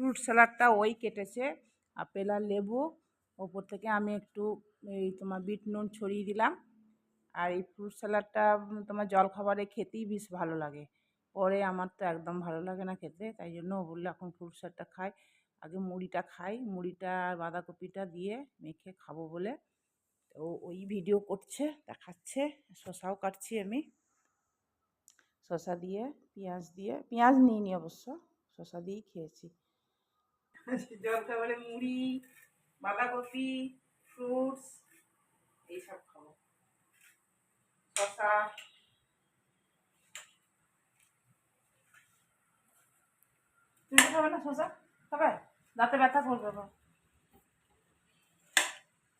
Fruit স্যালাডটা ওই কেটেছে, apple আর লেবু, ওপর থেকে আমি একটু এই তোমার বিট নুন ছড়িয়ে দিলাম। আর এই ফ্রুট স্যালাডটা তোমার জলখাবারে খেতেই বেশ ভালো লাগে। পরে আমার তো একদম ভালো লাগে না খেতে, তাই জন্য ও বললো এখন ফ্রুট স্যালাডটা খাই, আগে মুড়িটা খাই, মুড়িটা আর বাঁধাকপিটা দিয়ে মেখে খাবো বলে ও ওই ভিডিও করছে, দেখাচ্ছে। শসাও কাটছি আমি, শসা দিয়ে পেঁয়াজ নিইনি অবশ্য, শসা দিয়েই খেয়েছি। জলখাবারে মুড়ি, বাঁধাকপি, ফ্রুটস এইসব খাবো, শসা। তুমি খাবে না শসা? খাবে? দাঁতে ব্যথা করবে গো।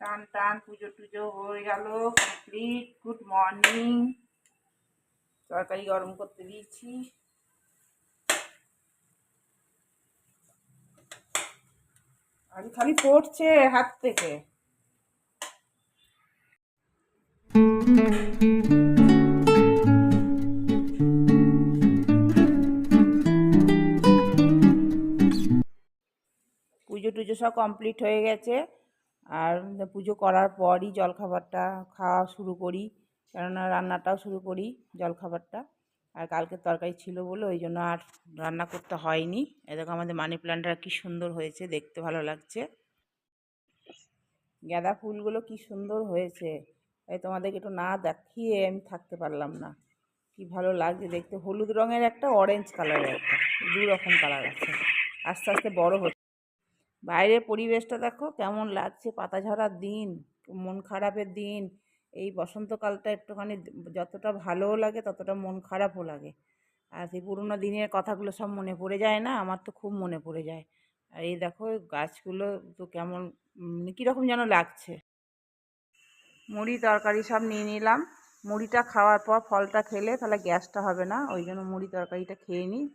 টান টান পুজো টুজো হয়ে গেল কমপ্লিট। Good morning. তরকারি গরম করতে দিয়েছি। আর খালি পড়ছে হাত থেকে। পুজো টুজো সব কমপ্লিট হয়ে গেছে। আর পুজো করার পরই জলখাবারটা খাওয়া শুরু করি, কেননা রান্নাটাও শুরু করি জলখাবারটা। আর কালকে তরকারি ছিল বলে ওই জন্য আর রান্না করতে হয়নি। এ দেখো আমাদের মানি প্ল্যান্টটা কি সুন্দর হয়েছে, দেখতে ভালো লাগছে। গাঁদা ফুলগুলো কি সুন্দর হয়েছে, তাই তোমাদেরকে একটু না দেখিয়ে আমি থাকতে পারলাম না। কি ভালো লাগছে দেখতে, হলুদ রঙের একটা, অরেঞ্জ কালারের একটা, দু রকম কালার আছে। আস্তে আস্তে বড় হচ্ছে। বাইরের পরিবেশটা দেখো কেমন লাগছে, পাতা ঝরার দিন, মন খারাপের দিন। এই বসন্তকালটা একটুখানি যতটা ভালোও লাগে ততটা মন খারাপও লাগে। আর সেই পুরোনো দিনের কথাগুলো সব মনে পড়ে যায় না, আমার তো খুব মনে পড়ে যায়। আর এই দেখো গাছগুলো তো কেমন কীরকম যেন লাগছে। মুড়ি তরকারি সব নিয়ে নিলাম। মুড়িটা খাওয়ার পর ফলটা খেলে তাহলে গ্যাসটা হবে না, ওই জন্য মুড়ি তরকারিটা খেয়ে নিই।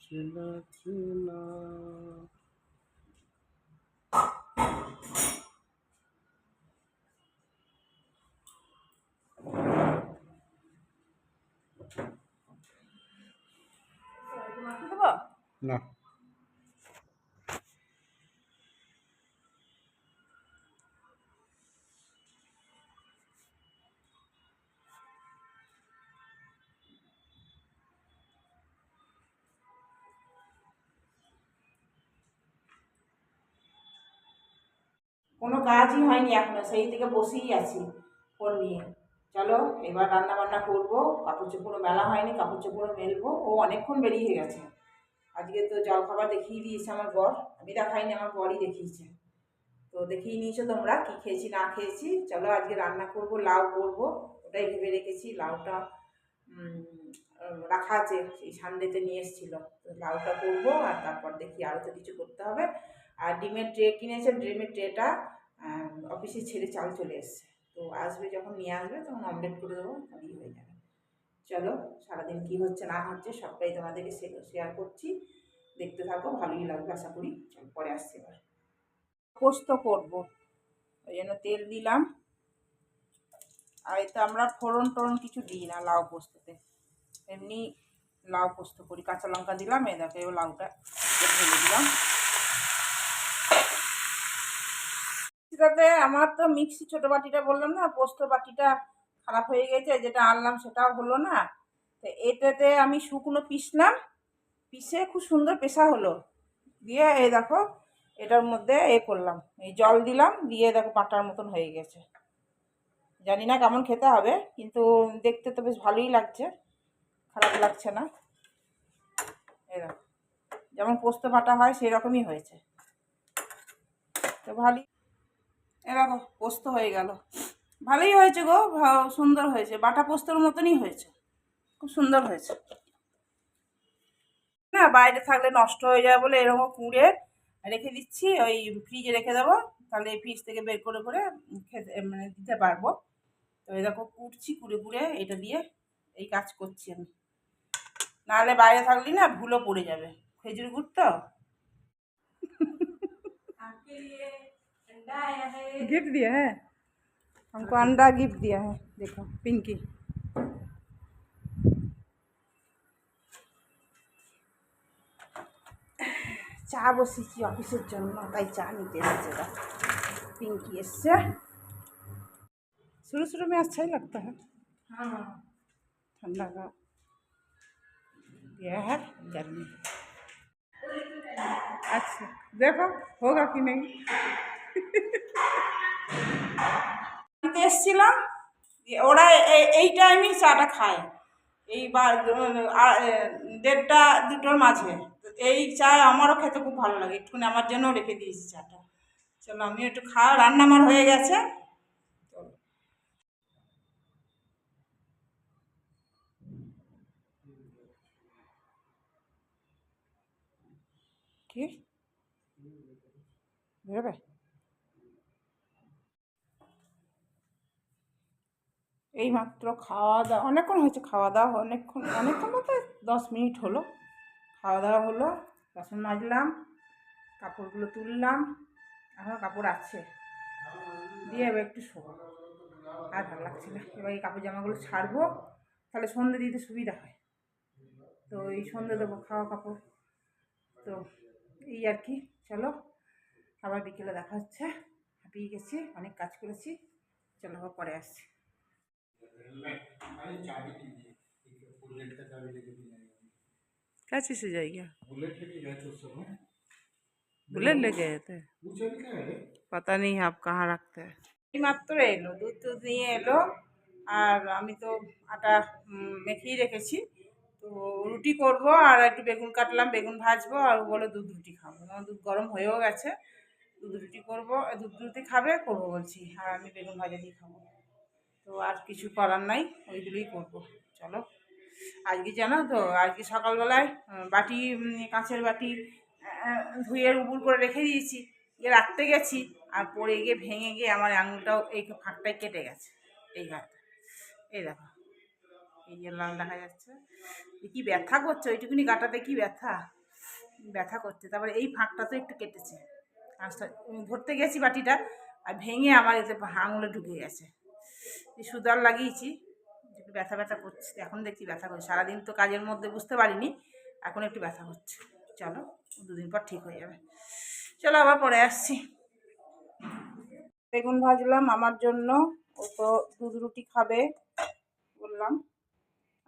চেনা চেনা না। কোনো কাজই হয়নি এখনো, সেই থেকে বসেই আছি ফোন নিয়ে। চলো এবার রান্না বান্না করবো, কাপড় চোপড়ও মেলা হয়নি, কাপড় চোপড়ও মেলবো। ও অনেকক্ষণ বেরিয়ে গেছে। আজকে তো জলখাবার দেখিয়ে দিয়েছে আমার বর, আমি দেখাইনি, আমার বরই দেখিয়েছে। তো দেখিয়ে নিয়েছো তোমরা কী খেয়েছি না খেয়েছি। চলো আজকে রান্না করব, লাউ করব, ওটাই ভেবে রেখেছি। লাউটা রাখা আছে, সেই সানডেতে নিয়ে এসেছিলো, তো লাউটা করবো। আর তারপর দেখি আরও তো কিছু করতে হবে। আর ডিমের ট্রে কিনেছে, ডিমের ট্রেটা অফিসে ছেড়ে চাল চলে এসছে, তো আসবে যখন নিয়ে আসবে তখন অমলেট করে দেবো, তাহলেই হয়ে যাবে। চলো সারাদিন কী হচ্ছে না হচ্ছে সবটাই তোমাদেরকে শেয়ার করছি, দেখতে থাকো, ভালোই লাগবে আশা করি। চল পরে আসছি এবার। পোস্ত করবো, ওই জন্য তেল দিলাম। আর এতে আমরা ফোড়ন টোড়ন কিছু দিই না লাউ পোস্ততে, এমনি লাউ পোস্ত করি। কাঁচা লঙ্কা দিলাম, এই দেখো এবার লাউটা ঢেলে দিলাম। সেটাতে আমার তো মিক্সি ছোটো বাটিটা বললাম না, পোস্ত বাটিটা খারাপ হয়ে গেছে, যেটা আনলাম সেটাও হলো না। তো এটাতে আমি শুকনো পিষলাম, পিষে খুব সুন্দর পেশা হলো। দিয়ে এই দেখো এটার মধ্যে করলাম, এই জল দিলাম, দিয়ে দেখো বাটার মতন হয়ে গেছে। জানি না কেমন খেতে হবে, কিন্তু দেখতে তো বেশ ভালোই লাগছে, খারাপ লাগছে না। এরকম যেমন পোস্ত বাটা হয় সেরকমই হয়েছে, তো ভালোই। এরকম পোস্ত হয়ে গেল, ভালোই হয়েছে গো, সুন্দর হয়েছে, বাটা পোস্তর মতনই হয়েছে, খুব সুন্দর হয়েছে। না বাইরে থাকলে নষ্ট হয়ে যায় বলে এরকম কুড়ে রেখে দিচ্ছি, ওই ফ্রিজে রেখে দেবো, তাহলে ফ্রিজ থেকে বের করে করে খেতে মানে দিতে পারবো। তো এই দেখো কুড়ছি, কুড়ে কুড়ে এটা দিয়ে এই কাজ করছি আমি, নাহলে বাইরে থাকলি না ধুলো পড়ে যাবে, খেজুর গুড় তো। गिफ्ट दिया है हमको, अंडा गिफ्ट दिया है, देखो पिंकी। চা বসেছি অফিসের জন্য, তাই চা নিতে এসেছে। पिंकी এসছে। शुरू शुरू में अच्छा ही लगता है, हाँ ठंडा का यह है गर्मी। अच्छा देखो होगा कि नहीं। এসছিলাম, ওরা এই টাইমেই চাটা খায়, এই 1:30-2টোর মাঝে। এই চা আমারও খেতে খুব ভালো লাগে, একটুখানি আমার জন্যও রেখে দিয়েছি চাটা। চলো আমি একটু খাওয়া, রান্না আমার হয়ে গেছে। কি বেরোবে? এই মাত্র খাওয়া দাওয়া, অনেকক্ষণ হয়েছে খাওয়া দাওয়া, অনেকক্ষণ বলতে 10 মিনিট হলো খাওয়া দাওয়া হলো। বাসন মাজলাম, কাপড়গুলো তুললাম, এখন কাপড় আছে, দিয়ে এবার একটু শোবো, আর ভালো লাগছে না। এবার এই কাপড় জামাগুলো ছাড়বো, তাহলে সন্ধ্যে দিতে সুবিধা হয়। তো এই সন্ধ্যে দেবো খাওয়া কাপড়, তো এই আর কি। চলো আবার বিকেলে দেখা হচ্ছে। হাঁপিয়ে গেছি, অনেক কাজ করেছি। চলো আবার পরে আসছি। क्या चीज़ से जाएगी? बुलेट ले गए थे, पता नहीं आप कहाँ रखते हैं। মাত্র এলো, দুধ টুধ নিয়ে এলো, আর আমি তো আটা মেখেই রেখেছি। তো রুটি করব, আর একটু বেগুন কাটলাম, বেগুন ভাজবো, আর বলে দুধ রুটি খাবো। আমার দুধ গরম হয়েও গেছে, দুধ রুটি করবো, দুধ রুটি খাবে করবো বলছি, আর আমি বেগুন ভাজা দিয়ে খাবো। তো আর কিছু করার নাই, ওইগুলোই করবো। চলো আজকে জানো তো, আজকে সকালবেলায় বাটি, কাঁচের বাটি ধুয়ে উবুর করে রেখে দিয়েছি, গিয়ে রাখতে গেছি, আর পড়ে গিয়ে ভেঙে গিয়ে আমার আঙুলটাও এই ফাঁকটায় কেটে গেছে, এই ঘাটটা। এই দেখো, এই যে লাল দেখা যাচ্ছে, কি ব্যথা করছে, ওইটুকুনি গাটাতে কি ব্যথা ব্যথা করছে। তারপরে এই ফাঁকটা তো একটু কেটেছে, কাঁচটা ধরতে গেছি বাটিটা, আর ভেঙে আমার এতে আঙুলে ঢুকে গেছে। এই সুদার লাগিয়েছি, একটু ব্যথা ব্যথা করছে, এখন দেখছি ব্যথা করছে। সারাদিন তো কাজের মধ্যে বুঝতে পারিনি, এখন একটু ব্যথা করছে। চলো 2 দিন পর ঠিক হয়ে যাবে। চলো আবার পরে আসছি। বেগুন ভাজলাম আমার জন্য, ও তো দুধ রুটি খাবে বললাম,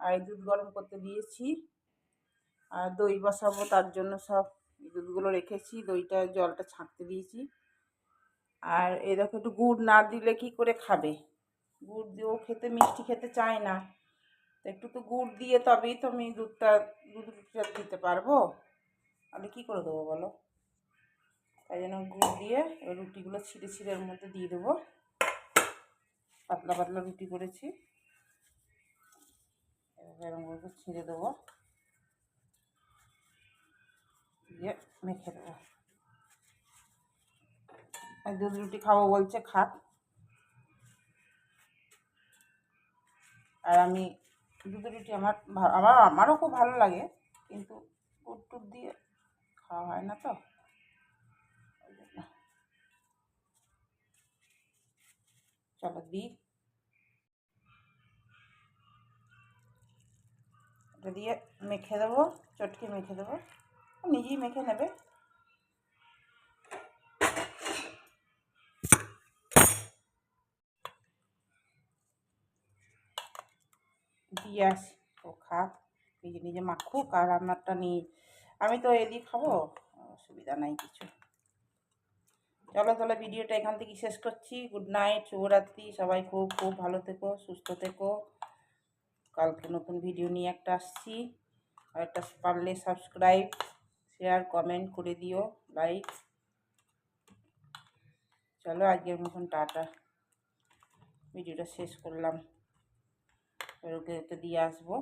আর দুধ গরম করতে দিয়েছি, আর দই বসাবো, তার জন্য সব দুধগুলো রেখেছি, দইটা জলটা ছাঁকতে দিয়েছি। আর এই দেখো, একটু গুড় না দিলে কি করে খাবে, গুড় দিয়েও খেতে, মিষ্টি খেতে চায় না, তো একটু তো গুড় দিয়ে তবেই তো আমি দুধ রুটিটা দিতে পারবো, আমি কী করে দেবো বলো। তাই জন্য গুড় দিয়ে রুটিগুলো ছিঁড়ে ছিঁড়ে এর মধ্যে দিয়ে দেবো। পাতলা পাতলা রুটি করেছি, এরকম করে ছিঁড়ে দেবো, দিয়ে মেখে দেবো। আর দুধ রুটি খাবো বলছে, খাক। আর আমি দুধ রুটি আমারও খুব ভালো লাগে, কিন্তু গুড় টুড় দিয়ে খাওয়া হয় না, তো চলো দিই, এটা দিয়ে মেখে দেবো, চটকে মেখে দেবো, নিজেই মেখে নেবে। দিয়ে আসি, ও খাক, নিজে নিজে মাখুক, আর রান্নারটা নিয়ে আমি তো এদিকে খাবো, অসুবিধা নাই কিছু। চলো তাহলে ভিডিওটা এখান থেকে শেষ করছি। গুড নাইট, শুভরাত্রি, সবাই খুব খুব ভালো থেকো, সুস্থ থেকো। কালকে নতুন ভিডিও নিয়ে একটা আসছি, আর একটা পারলে সাবস্ক্রাইব, শেয়ার, কমেন্ট করে দিও, লাইক। চলো আজকের মতন টাটা, ভিডিওটা শেষ করলাম, ওকে দিয়ে আসবো।